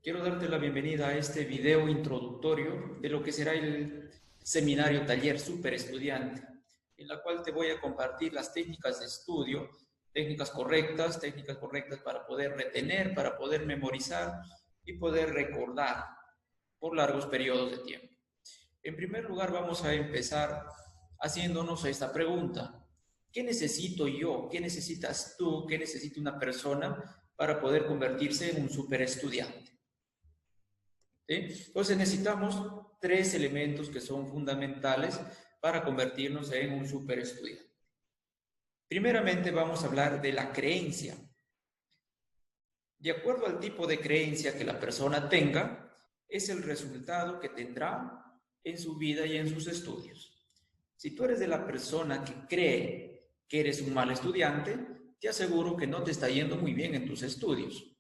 Quiero darte la bienvenida a este video introductorio de lo que será el seminario taller Super Estudiante, en la cual te voy a compartir las técnicas de estudio, técnicas correctas para poder retener, para poder memorizar y poder recordar por largos periodos de tiempo. En primer lugar, vamos a empezar haciéndonos esta pregunta. ¿Qué necesito yo? ¿Qué necesitas tú? ¿Qué necesita una persona para poder convertirse en un super estudiante? ¿Sí? Entonces necesitamos tres elementos que son fundamentales para convertirnos en un super estudiante. Primeramente vamos a hablar de la creencia. De acuerdo al tipo de creencia que la persona tenga, es el resultado que tendrá en su vida y en sus estudios. Si tú eres de la persona que cree que eres un mal estudiante, te aseguro que no te está yendo muy bien en tus estudios.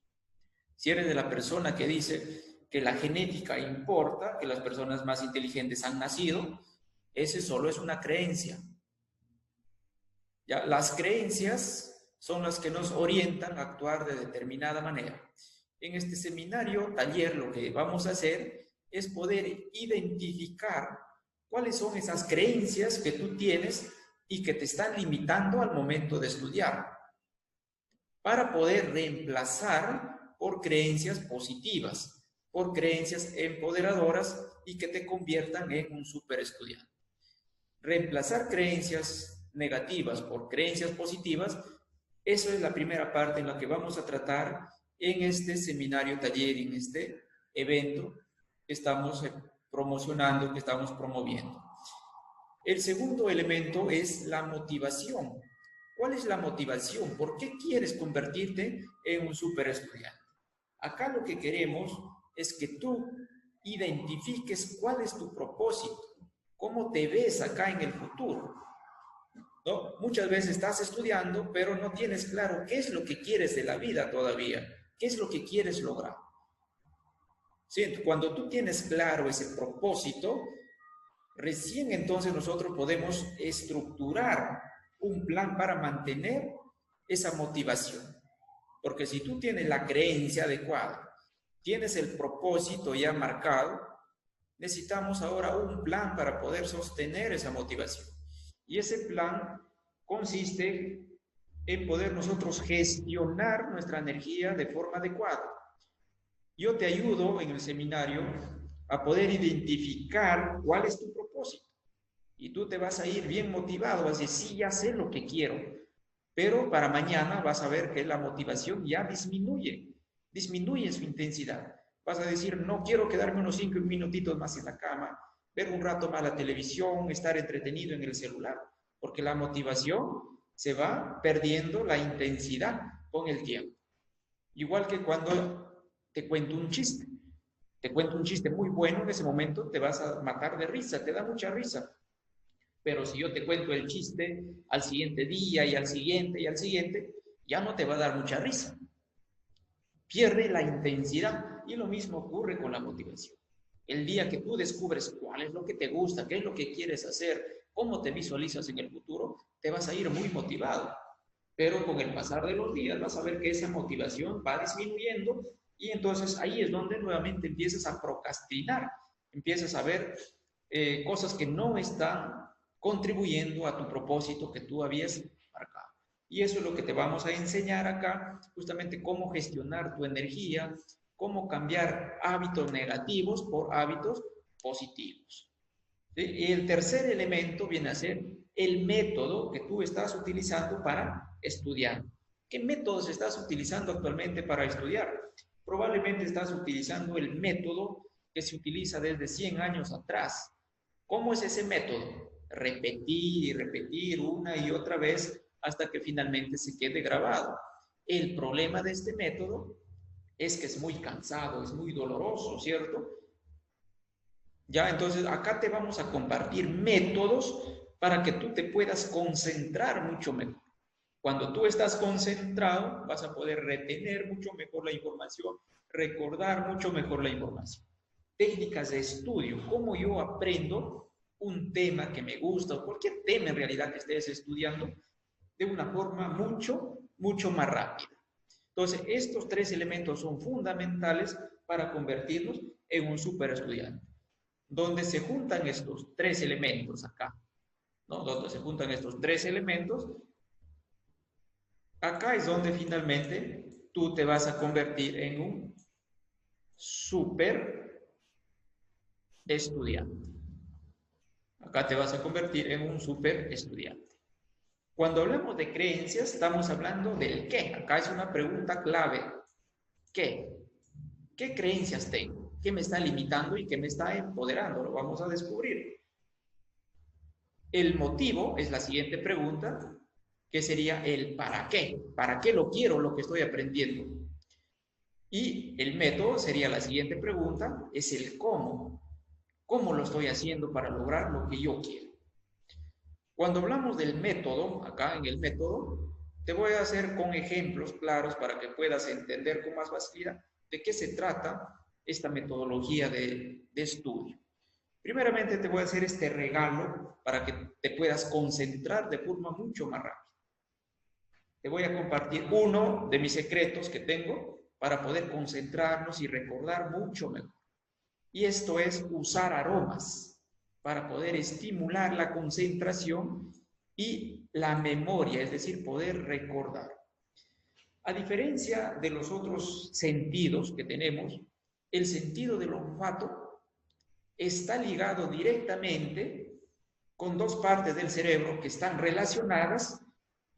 Si eres de la persona que dice que la genética importa, que las personas más inteligentes han nacido, ese solo es una creencia. ¿Ya? Las creencias son las que nos orientan a actuar de determinada manera. En este seminario, taller, lo que vamos a hacer es poder identificar cuáles son esas creencias que tú tienes y que te están limitando al momento de estudiar, para poder reemplazar por creencias positivas, por creencias empoderadoras y que te conviertan en un super estudiante. Reemplazar creencias negativas por creencias positivas, eso es la primera parte en la que vamos a tratar en este seminario taller, en este evento que estamos promocionando, que estamos promoviendo. El segundo elemento es la motivación. ¿Cuál es la motivación? ¿Por qué quieres convertirte en un super estudiante? Acá lo que queremos es que tú identifiques cuál es tu propósito, cómo te ves acá en el futuro, ¿no? Muchas veces estás estudiando, pero no tienes claro qué es lo que quieres de la vida todavía, qué es lo que quieres lograr. ¿Sí? Cuando tú tienes claro ese propósito, recién entonces nosotros podemos estructurar un plan para mantener esa motivación. Porque si tú tienes la creencia adecuada, tienes el propósito ya marcado, necesitamos ahora un plan para poder sostener esa motivación. Y ese plan consiste en poder nosotros gestionar nuestra energía de forma adecuada. Yo te ayudo en el seminario a poder identificar cuál es tu propósito. Y tú te vas a ir bien motivado, vas a decir, sí, ya sé lo que quiero. Pero para mañana vas a ver que la motivación ya disminuye su intensidad. Vas a decir, no quiero quedarme unos 5 minutitos más en la cama, ver un rato más la televisión, estar entretenido en el celular, porque la motivación se va perdiendo la intensidad con el tiempo. Igual que cuando te cuento un chiste. Te cuento un chiste muy bueno, en ese momento te vas a matar de risa, te da mucha risa. Pero si yo te cuento el chiste al siguiente día y al siguiente y al siguiente, ya no te va a dar mucha risa. Pierde la intensidad y lo mismo ocurre con la motivación. El día que tú descubres cuál es lo que te gusta, qué es lo que quieres hacer, cómo te visualizas en el futuro, te vas a ir muy motivado. Pero con el pasar de los días vas a ver que esa motivación va disminuyendo y entonces ahí es donde nuevamente empiezas a procrastinar, empiezas a ver cosas que no están contribuyendo a tu propósito que tú habías marcado. Y eso es lo que te vamos a enseñar acá, justamente cómo gestionar tu energía, cómo cambiar hábitos negativos por hábitos positivos. ¿Sí? Y el tercer elemento viene a ser el método que tú estás utilizando para estudiar. ¿Qué métodos estás utilizando actualmente para estudiar? Probablemente estás utilizando el método que se utiliza desde 100 años atrás. ¿Cómo es ese método? Repetir y repetir una y otra vez hasta que finalmente se quede grabado. El problema de este método es que es muy cansado, es muy doloroso, ¿cierto? Ya, entonces acá te vamos a compartir métodos para que tú te puedas concentrar mucho mejor. Cuando tú estás concentrado, vas a poder retener mucho mejor la información, recordar mucho mejor la información. Técnicas de estudio, cómo yo aprendo un tema que me gusta o cualquier tema en realidad que estés estudiando de una forma mucho más rápida. Entonces, estos tres elementos son fundamentales para convertirnos en un super estudiante. Donde se juntan estos tres elementos acá, ¿no? Donde se juntan estos tres elementos, acá es donde finalmente tú te vas a convertir en un super estudiante. Acá te vas a convertir en un super estudiante. Cuando hablamos de creencias, estamos hablando del qué. Acá es una pregunta clave. ¿Qué? ¿Qué creencias tengo? ¿Qué me está limitando y qué me está empoderando? Lo vamos a descubrir. El motivo es la siguiente pregunta, que sería el para qué. ¿Para qué lo quiero, lo que estoy aprendiendo? Y el método sería la siguiente pregunta, es el cómo. ¿Cómo lo estoy haciendo para lograr lo que yo quiero? Cuando hablamos del método, acá en el método, te voy a hacer con ejemplos claros para que puedas entender con más facilidad de qué se trata esta metodología de estudio. Primeramente te voy a hacer este regalo para que te puedas concentrar de forma mucho más rápida. Te voy a compartir uno de mis secretos que tengo para poder concentrarnos y recordar mucho mejor. Y esto es usar aromas para poder estimular la concentración y la memoria, es decir, poder recordar. A diferencia de los otros sentidos que tenemos, el sentido del olfato está ligado directamente con dos partes del cerebro que están relacionadas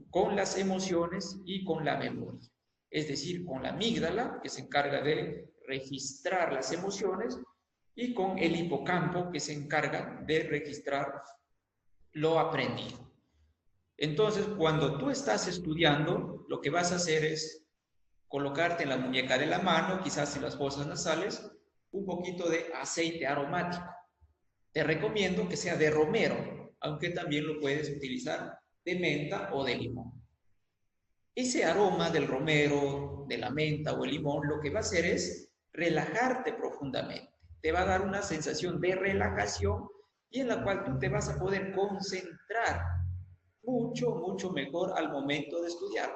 con las emociones y con la memoria. Es decir, con la amígdala, que se encarga de registrar las emociones, y con el hipocampo, que se encarga de registrar lo aprendido. Entonces, cuando tú estás estudiando, lo que vas a hacer es colocarte en la muñeca de la mano, quizás en las fosas nasales, un poquito de aceite aromático. Te recomiendo que sea de romero, aunque también lo puedes utilizar de menta o de limón. Ese aroma del romero, de la menta o el limón, lo que va a hacer es relajarte profundamente. Te va a dar una sensación de relajación y en la cual tú te vas a poder concentrar mucho mejor al momento de estudiar.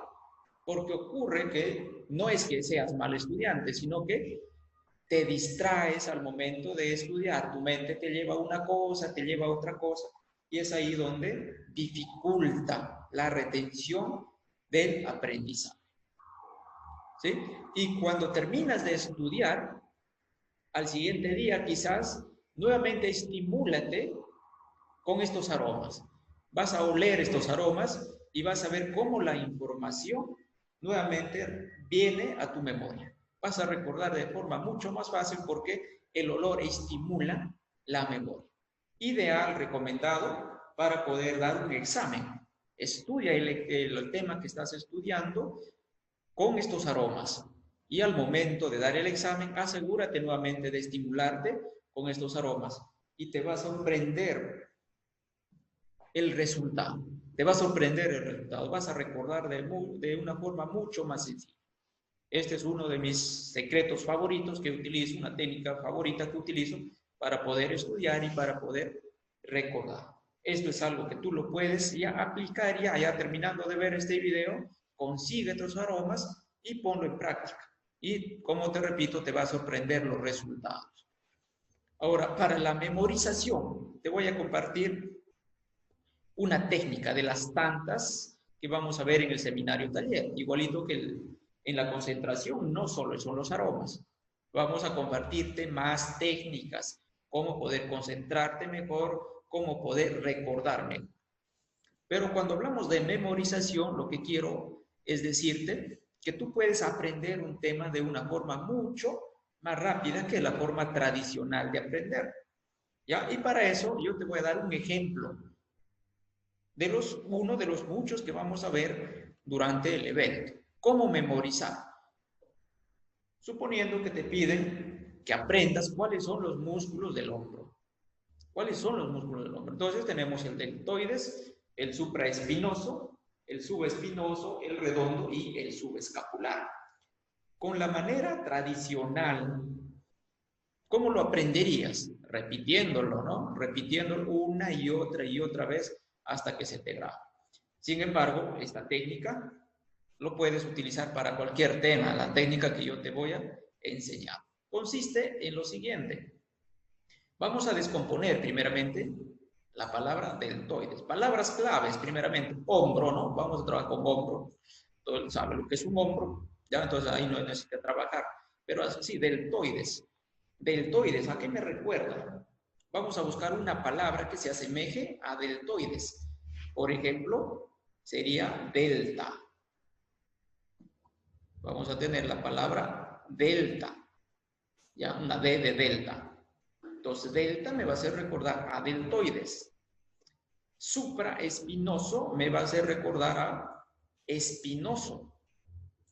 Porque ocurre que no es que seas mal estudiante, sino que te distraes al momento de estudiar. Tu mente te lleva a una cosa, te lleva a otra cosa, y es ahí donde dificulta la retención del aprendizaje. ¿Sí? Y cuando terminas de estudiar, al siguiente día quizás nuevamente estimúlate con estos aromas. Vas a oler estos aromas y vas a ver cómo la información nuevamente viene a tu memoria. Vas a recordar de forma mucho más fácil porque el olor estimula la memoria. Ideal, recomendado para poder dar un examen. Estudia el tema que estás estudiando con estos aromas. Y al momento de dar el examen, asegúrate nuevamente de estimularte con estos aromas. Y te va a sorprender el resultado. Te va a sorprender el resultado. Vas a recordar de una forma mucho más sencilla. Este es uno de mis secretos favoritos que utilizo, una técnica favorita que utilizo para poder estudiar y para poder recordar. Esto es algo que tú lo puedes ya aplicar ya terminando de ver este video, consigue estos aromas y ponlo en práctica. Y como te repito, te va a sorprender los resultados. Ahora, para la memorización, te voy a compartir una técnica de las tantas que vamos a ver en el seminario taller, igualito que en la concentración, no solo son los aromas. Vamos a compartirte más técnicas, cómo poder concentrarte mejor, cómo poder recordar mejor. Pero cuando hablamos de memorización, lo que quiero es decirte que tú puedes aprender un tema de una forma mucho más rápida que la forma tradicional de aprender. ¿Ya? Y para eso yo te voy a dar un ejemplo de uno de los muchos que vamos a ver durante el evento. ¿Cómo memorizar? Suponiendo que te piden que aprendas cuáles son los músculos del hombro. ¿Cuáles son los músculos del hombro? Entonces tenemos el deltoides, el supraespinoso, el subespinoso, el redondo y el subescapular. Con la manera tradicional, ¿cómo lo aprenderías? Repitiéndolo, ¿no? Repitiéndolo una y otra vez hasta que se te grabe. Sin embargo, esta técnica lo puedes utilizar para cualquier tema. La técnica que yo te voy a enseñar consiste en lo siguiente. Vamos a descomponer primeramente la palabra deltoides. Palabras claves, primeramente, hombro, ¿no? Vamos a trabajar con hombro. Todo el sabe lo que es un hombro, ya, entonces ahí no necesita trabajar. Pero así, deltoides. Deltoides, ¿a qué me recuerda? Vamos a buscar una palabra que se asemeje a deltoides. Por ejemplo, sería delta. Vamos a tener la palabra delta, ya, una D de delta. Entonces, delta me va a hacer recordar a deltoides. Supraespinoso me va a hacer recordar a espinoso.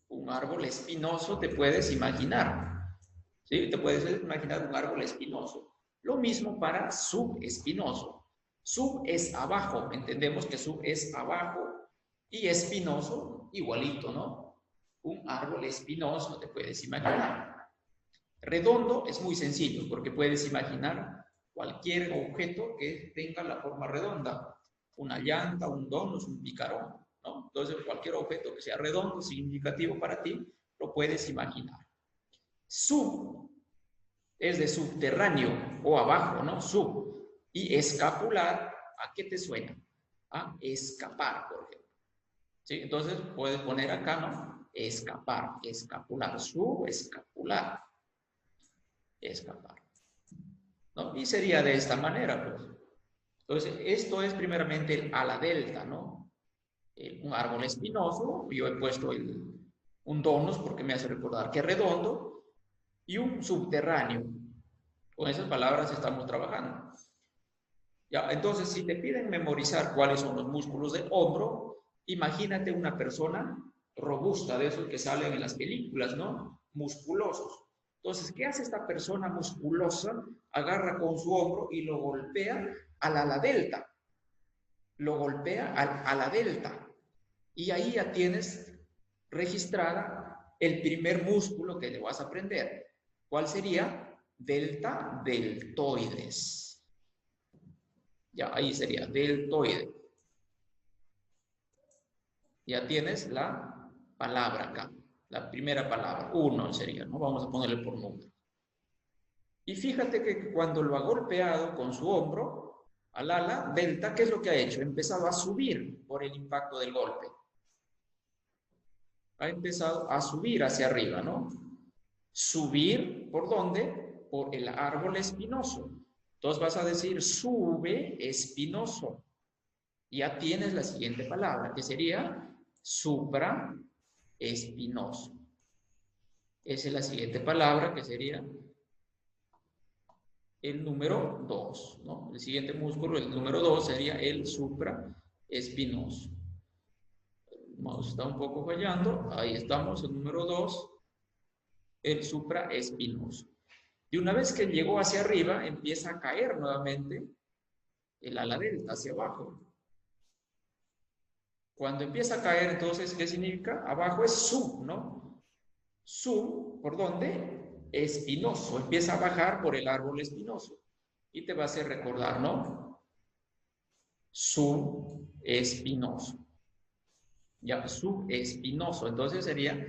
Un árbol espinoso te puedes imaginar. ¿Sí? Te puedes imaginar un árbol espinoso. Lo mismo para subespinoso. Sub es abajo. Entendemos que sub es abajo. Y espinoso, igualito, ¿no? Un árbol espinoso te puedes imaginar. Redondo es muy sencillo porque puedes imaginar cualquier objeto que tenga la forma redonda. Una llanta, un donus, un picarón, ¿no? Entonces, cualquier objeto que sea redondo, significativo para ti, lo puedes imaginar. Sub es de subterráneo o abajo, ¿no? Sub. Y escapular, ¿a qué te suena? A escapar, por ejemplo. ¿Sí? Entonces, puedes poner acá, ¿no? Escapar, escapular, subescapular. Escapar, ¿no? Y sería de esta manera, pues. Entonces, esto es primeramente el ala delta, ¿no? Un árbol espinoso, yo he puesto un donus porque me hace recordar que es redondo, y un subterráneo. Con esas palabras estamos trabajando. Ya, entonces, si te piden memorizar cuáles son los músculos del hombro, imagínate una persona robusta, de esos que salen en las películas, ¿no? Musculosos. Entonces, ¿qué hace esta persona musculosa? Agarra con su hombro y lo golpea al ala delta. Lo golpea al ala delta. Y ahí ya tienes registrada el primer músculo que le vas a aprender. ¿Cuál sería? Delta deltoides. Ya, ahí sería deltoide. Ya tienes la palabra acá. La primera palabra, 1 sería, ¿no? Vamos a ponerle por número. Y fíjate que cuando lo ha golpeado con su hombro al ala delta, ¿qué es lo que ha hecho? Ha empezado a subir por el impacto del golpe. Ha empezado a subir hacia arriba, ¿no? Subir, ¿por dónde? Por el árbol espinoso. Entonces vas a decir sube espinoso. Ya tienes la siguiente palabra, que sería supra espinoso. Esa es la siguiente palabra, que sería el número 2, ¿no? El siguiente músculo, el número 2, sería el supraespinoso. El mouse está un poco fallando. Ahí estamos, el número 2, el supraespinoso. Y una vez que llegó hacia arriba, empieza a caer nuevamente el ala delta hacia abajo. Cuando empieza a caer, entonces, ¿qué significa? Abajo es sub, ¿no? Sub, ¿por dónde? Espinoso. Empieza a bajar por el árbol espinoso. Y te va a hacer recordar, ¿no? Subespinoso. Ya, subespinoso. Entonces sería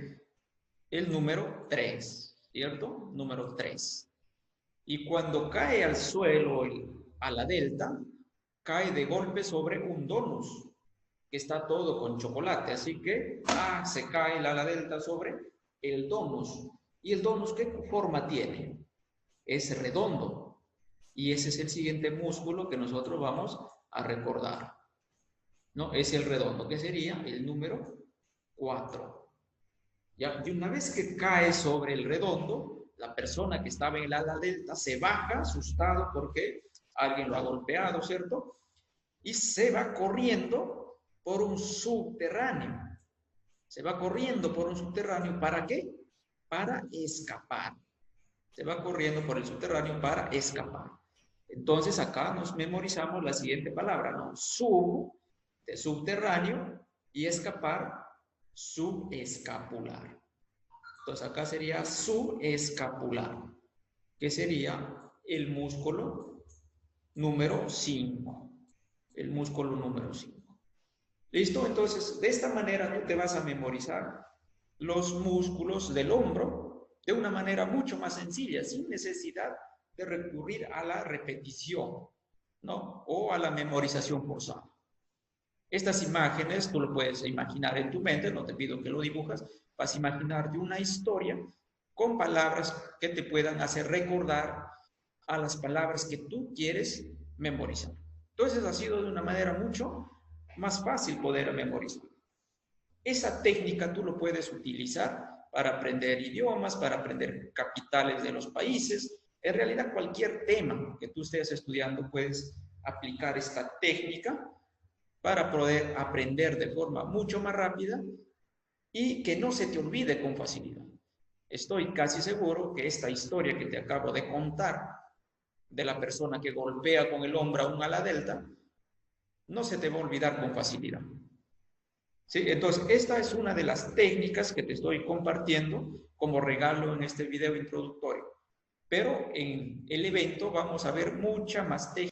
el número 3, ¿cierto? Número 3. Y cuando cae al suelo a la delta, cae de golpe sobre un donus, que está todo con chocolate. Así que se cae el ala delta sobre el donus. ¿Y el donus qué forma tiene? Es redondo. Y ese es el siguiente músculo que nosotros vamos a recordar, ¿no? Es el redondo, que sería el número 4. ¿Ya? Y una vez que cae sobre el redondo, la persona que estaba en el ala delta se baja asustado porque alguien lo ha golpeado, ¿cierto? Y se va corriendo por un subterráneo. Se va corriendo por un subterráneo, ¿para qué? Para escapar. Se va corriendo por el subterráneo para escapar. Entonces acá nos memorizamos la siguiente palabra, ¿no? Sub, de subterráneo, y escapar, subescapular. Entonces acá sería subescapular, que sería el músculo número 5. El músculo número 5. ¿Listo? Entonces, de esta manera tú te vas a memorizar los músculos del hombro de una manera mucho más sencilla, sin necesidad de recurrir a la repetición, ¿no? O a la memorización forzada. Estas imágenes tú lo puedes imaginar en tu mente, no te pido que lo dibujas, vas a imaginarte una historia con palabras que te puedan hacer recordar a las palabras que tú quieres memorizar. Entonces ha sido de una manera mucho más fácil poder memorizar. Esa técnica tú lo puedes utilizar para aprender idiomas, para aprender capitales de los países. En realidad, cualquier tema que tú estés estudiando, puedes aplicar esta técnica para poder aprender de forma mucho más rápida y que no se te olvide con facilidad. Estoy casi seguro que esta historia que te acabo de contar de la persona que golpea con el hombro a un ala delta, no se te va a olvidar con facilidad. ¿Sí? Entonces, esta es una de las técnicas que te estoy compartiendo como regalo en este video introductorio. Pero en el evento vamos a ver mucha más técnica.